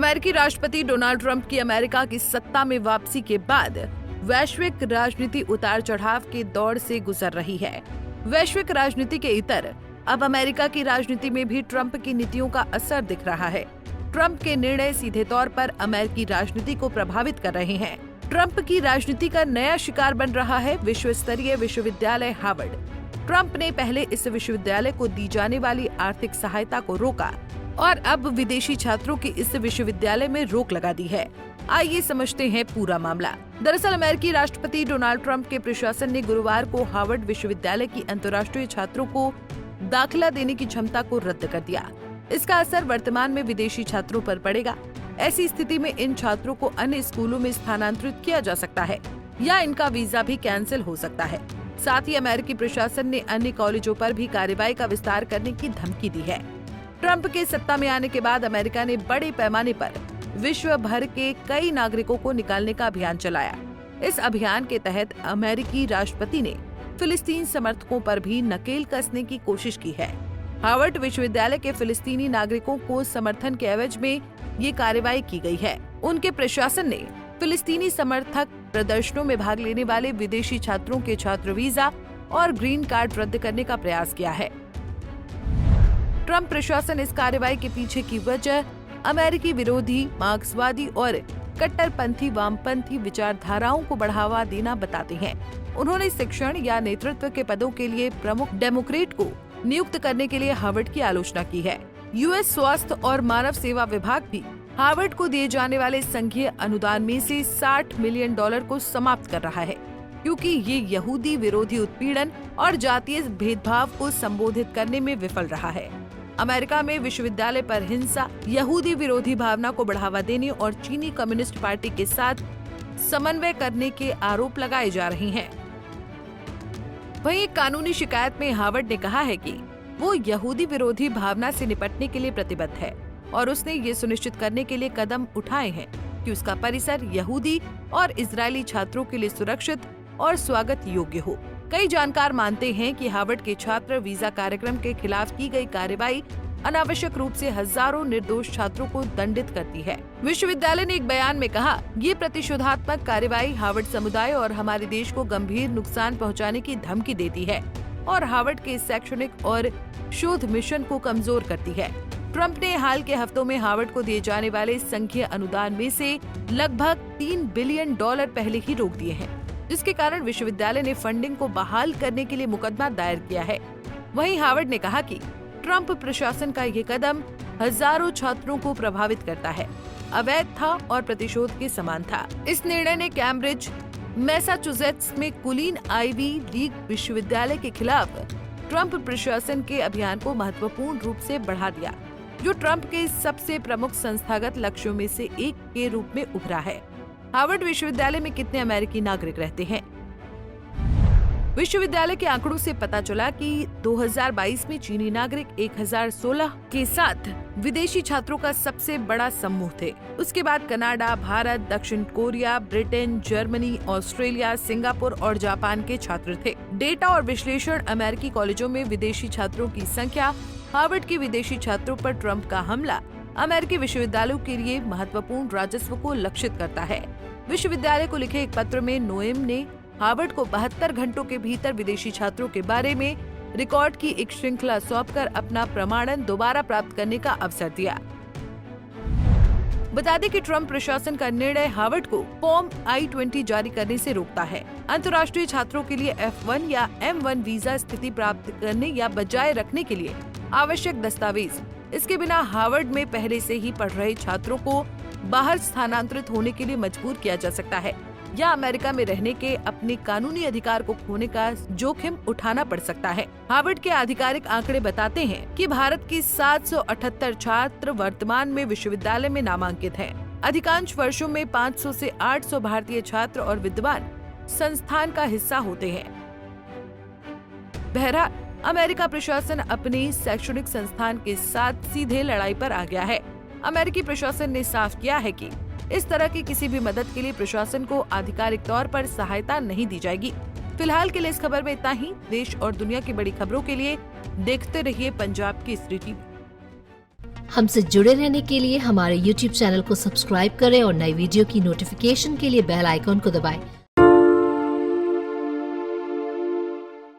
अमेरिकी राष्ट्रपति Donald Trump की अमेरिका की सत्ता में वापसी के बाद वैश्विक राजनीति उतार चढ़ाव के दौर से गुजर रही है। वैश्विक राजनीति के इतर अब अमेरिका की राजनीति में भी ट्रंप की नीतियों का असर दिख रहा है। ट्रंप के निर्णय सीधे तौर पर अमेरिकी राजनीति को प्रभावित कर रहे हैं। ट्रंप की राजनीति का नया शिकार बन रहा है विश्व स्तरीय विश्वविद्यालय हार्वर्ड। ट्रंप ने पहले इस विश्वविद्यालय को दी जाने वाली आर्थिक सहायता को रोका और अब विदेशी छात्रों की इस विश्वविद्यालय में रोक लगा दी है। आइए समझते हैं पूरा मामला। दरअसल अमेरिकी राष्ट्रपति डोनाल्ड ट्रंप के प्रशासन ने गुरुवार को हार्वर्ड विश्वविद्यालय की अंतर्राष्ट्रीय छात्रों को दाखिला देने की क्षमता को रद्द कर दिया। इसका असर वर्तमान में विदेशी छात्रों पर पड़ेगा। ऐसी स्थिति में इन छात्रों को अन्य स्कूलों में स्थानांतरित किया जा सकता है या इनका वीजा भी कैंसिल हो सकता है। साथ ही अमेरिकी प्रशासन ने अन्य कॉलेजों पर भी कार्रवाई का विस्तार करने की धमकी दी है। ट्रंप के सत्ता में आने के बाद अमेरिका ने बड़े पैमाने पर विश्व भर के कई नागरिकों को निकालने का अभियान चलाया। इस अभियान के तहत अमेरिकी राष्ट्रपति ने फिलिस्तीन समर्थकों पर भी नकेल कसने की कोशिश की है। हार्वर्ड विश्वविद्यालय के फिलिस्तीनी नागरिकों को समर्थन के एवज में ये कार्रवाई की गई है। उनके प्रशासन ने फिलिस्तीनी समर्थक प्रदर्शनों में भाग लेने वाले विदेशी छात्रों के छात्र वीजा और ग्रीन कार्ड रद्द करने का प्रयास किया है। ट्रंप प्रशासन इस कार्रवाई के पीछे की वजह अमेरिकी विरोधी, मार्क्सवादी और कट्टरपंथी वामपंथी विचारधाराओं को बढ़ावा देना बताते हैं। उन्होंने शिक्षण या नेतृत्व के पदों के लिए प्रमुख डेमोक्रेट को नियुक्त करने के लिए हार्वर्ड की आलोचना की है। यूएस स्वास्थ्य और मानव सेवा विभाग भी हार्वर्ड को दिए जाने वाले संघीय अनुदान में से $60 मिलियन को समाप्त कर रहा है, क्योंकि ये यहूदी विरोधी उत्पीड़न और जातीय भेदभाव को संबोधित करने में विफल रहा है। अमेरिका में विश्वविद्यालय पर हिंसा, यहूदी विरोधी भावना को बढ़ावा देने और चीनी कम्युनिस्ट पार्टी के साथ समन्वय करने के आरोप लगाए जा रहे हैं। वहीं एक कानूनी शिकायत में हार्वर्ड ने कहा है कि वो यहूदी विरोधी भावना से निपटने के लिए प्रतिबद्ध है और उसने ये सुनिश्चित करने के लिए कदम उठाए हैं कि उसका परिसर यहूदी और इजरायली छात्रों के लिए सुरक्षित और स्वागत योग्य हो। कई जानकार मानते हैं कि हार्वर्ड के छात्र वीजा कार्यक्रम के खिलाफ की गई कार्रवाई अनावश्यक रूप से हजारों निर्दोष छात्रों को दंडित करती है। विश्वविद्यालय ने एक बयान में कहा, ये प्रतिशोधात्मक कार्रवाई हार्वर्ड समुदाय और हमारे देश को गंभीर नुकसान पहुंचाने की धमकी देती है और हार्वर्ड के शैक्षणिक और शोध मिशन को कमजोर करती है। ट्रंप ने हाल के हफ्तों में हार्वर्ड को दिए जाने वाले संघीय अनुदान में से लगभग $3 बिलियन पहले ही रोक दिए हैं, जिसके कारण विश्वविद्यालय ने फंडिंग को बहाल करने के लिए मुकदमा दायर किया है। वहीं हार्वर्ड ने कहा कि ट्रंप प्रशासन का ये कदम हजारों छात्रों को प्रभावित करता है, अवैध था और प्रतिशोध के समान था। इस निर्णय ने कैम्ब्रिज, मैसाचुसेट्स में कुलीन आईवी लीग विश्वविद्यालय के खिलाफ ट्रंप प्रशासन के अभियान को महत्वपूर्ण रूप से बढ़ा दिया, जो ट्रंप के सबसे प्रमुख संस्थागत लक्ष्यों में से एक के रूप में उभरा है। हार्वर्ड विश्वविद्यालय में कितने अमेरिकी नागरिक रहते हैं? विश्वविद्यालय के आंकड़ों से पता चला कि 2022 में चीनी नागरिक 1016 के साथ विदेशी छात्रों का सबसे बड़ा समूह थे। उसके बाद कनाडा, भारत, दक्षिण Korea, Britain, Germany, Australia, Singapore और जापान के छात्र थे। डेटा और विश्लेषण अमेरिकी कॉलेजों में विदेशी छात्रों की संख्या, हार्वर्ड के विदेशी छात्रों पर ट्रंप का हमला अमेरिकी विश्वविद्यालयों के लिए महत्वपूर्ण राजस्व को लक्षित करता है। विश्वविद्यालय को लिखे एक पत्र में नोएम ने हार्वर्ड को 72 घंटों के भीतर विदेशी छात्रों के बारे में रिकॉर्ड की एक श्रृंखला सौंपकर अपना प्रमाणन दोबारा प्राप्त करने का अवसर दिया। बता दें कि ट्रंप प्रशासन का निर्णय हार्वर्ड को फॉर्म I-20 जारी करने से रोकता है। अंतर्राष्ट्रीय छात्रों के लिए F1 या M1 वीजा स्थिति प्राप्त करने या बजाय रखने के लिए आवश्यक दस्तावेज। इसके बिना हार्वर्ड में पहले से ही पढ़ रहे छात्रों को बाहर स्थानांतरित होने के लिए मजबूर किया जा सकता है या अमेरिका में रहने के अपने कानूनी अधिकार को खोने का जोखिम उठाना पड़ सकता है। हार्वर्ड के आधिकारिक आंकड़े बताते हैं कि भारत के 778 छात्र वर्तमान में विश्वविद्यालय में नामांकित हैं। अधिकांश वर्षों में 500 से 800 भारतीय छात्र और विद्वान संस्थान का हिस्सा होते हैं। बहरहाल अमेरिका प्रशासन अपने शैक्षणिक संस्थान के साथ सीधे लड़ाई पर आ गया है। अमेरिकी प्रशासन ने साफ किया है कि इस तरह की किसी भी मदद के लिए प्रशासन को आधिकारिक तौर पर सहायता नहीं दी जाएगी। फिलहाल के लिए इस खबर में इतना ही। देश और दुनिया की बड़ी खबरों के लिए देखते रहिए पंजाब केसरी टीवी। हमसे जुड़े रहने के लिए हमारे YouTube चैनल को सब्सक्राइब करें और नई वीडियो की नोटिफिकेशन के लिए बेल आइकॉन को दबाएं।